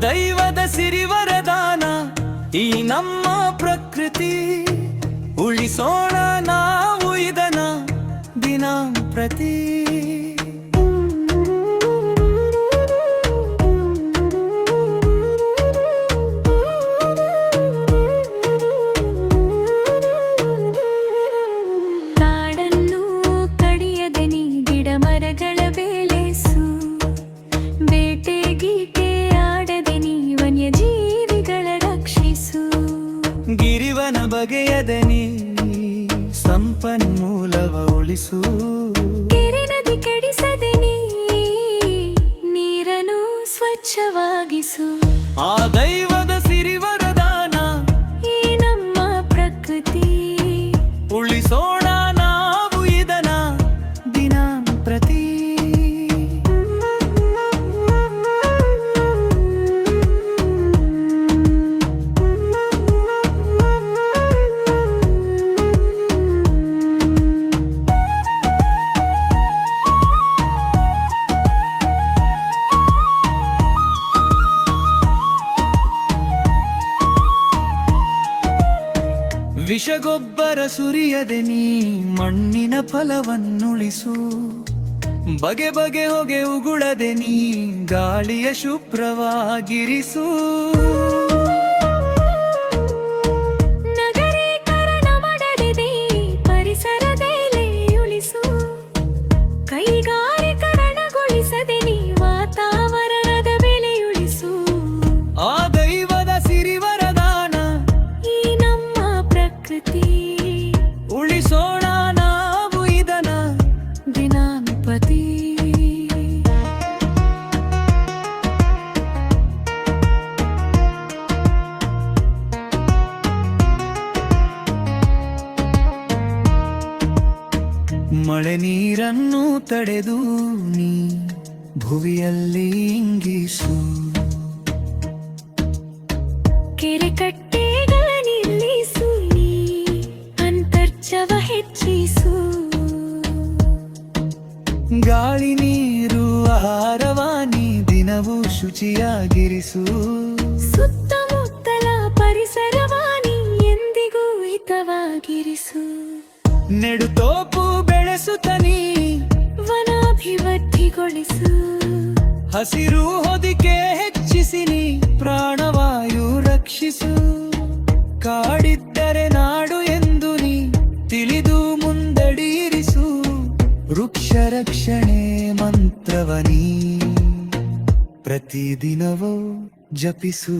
ದೈವದ ಸಿರಿವರದಾನ ಈ ನಮ್ಮ ಪ್ರಕೃತಿ, ಉಳಿಸೋಣ ನಾವು ಇದನ್ನ ದಿನಂಪ್ರತಿ. ಕಾಡನ್ನು ಕಡಿಯದೆ ನೀ ಗಿಡ ಮರಗಳ ಬೆಳೆಸು, ಬೇಟೆಗೀಟೆ ಆಡದೆ ನೀ ವನ್ಯಜೀವಿಗಳ ರಕ್ಷಿಸು. ಗಿರಿವನ ಬಗೆಯದೆ ನೀ ಸಂಪನ್ಮೂಲವ ಉಳಿಸು, ಕೆರೆ ನದಿ ಕೆಡಿಸದೆ ನೀ ನೀರನ್ನು ಸ್ವಚ್ಛವಾಗಿಸು. ಆ ದೈವದ ಸಿರಿವರದಾನ ಈ ನಮ್ಮ ಪ್ರಕೃತಿ, ಉಳಿಸೋಣ ನಾವು ಇದನ್ನ ದಿನಂಪ್ರತಿ. ವಿಷಗೊಬ್ಬರ ಸುರಿಯದೆ ನೀ ಮಣ್ಣಿನ ಫಲವನ್ನುಳಿಸು, ಬಗೆ ಬಗೆ ಹೊಗೆ ಉಗುಳದೆ ನೀ ಗಾಳಿಯ ಶುಭ್ರವಾಗಿರಿಸು. ನಗರೀಕರಣ ಮಾಡದೆ ಪರಿಸರದಲ್ಲಿ ಉಳಿಸು, ಕೈಗಾರಿಕರಣಗೊಳಿಸದೆ ನೀ ವಾತಾವರಣದ ಬೆಲೆಯುಳಿಸು. ಆ ದೈವದ ಸಿರಿವರದಾನ ಈ ನಮ್ಮ ಪ್ರಕೃತಿ, ಉಳಿಸೋಣ ನಾವು ಇದನ್ನ ದಿನಂಪ್ರತಿ. ಮಳೆ ನೀರನ್ನು ತಡೆದು ನೀ ಭುವಿಯಲ್ಲಿ ಇಂಗಿಸು, ಕೆರೆ ಕಟ್ಟೆಗಳ ನಿಲ್ಲಿಸು ನೀ ಅಂತರ್ಜವ ಹೆಚ್ಚಿಸು. ಗಾಳಿ ನೀರು ಆಹಾರವಾನಿ ದಿನವೂ ಶುಚಿಯಾಗಿರಿಸು. ಸುತ್ತಮುತ್ತಲ ಪರಿಸರವಾನಿ ಎಂದಿಗೂ ಹಿತವಾಗಿರಿಸು. ನೆಡುತೋಪು ಬೆಳೆಸುತ್ತನಿ ವನಾಭಿವೃದ್ಧಿಗೊಳಿಸು. ಹಸಿರು ಹೊದಿಕೆ ಹೆಚ್ಚಿಸಿನಿ ಪ್ರಾಣವಾಯು ರಕ್ಷಿಸು. ಕಾಡಿದ್ದರೆ ನಾಡು ಎಂದು ನೀ ತಿಳಿದು ಮುಂದಡಿಯಿರಿಸು. ವೃಕ್ಷ ರಕ್ಷಣೆ ಮಂತ್ರವನಿ ಪ್ರತಿದಿನವೂ ಜಪಿಸು.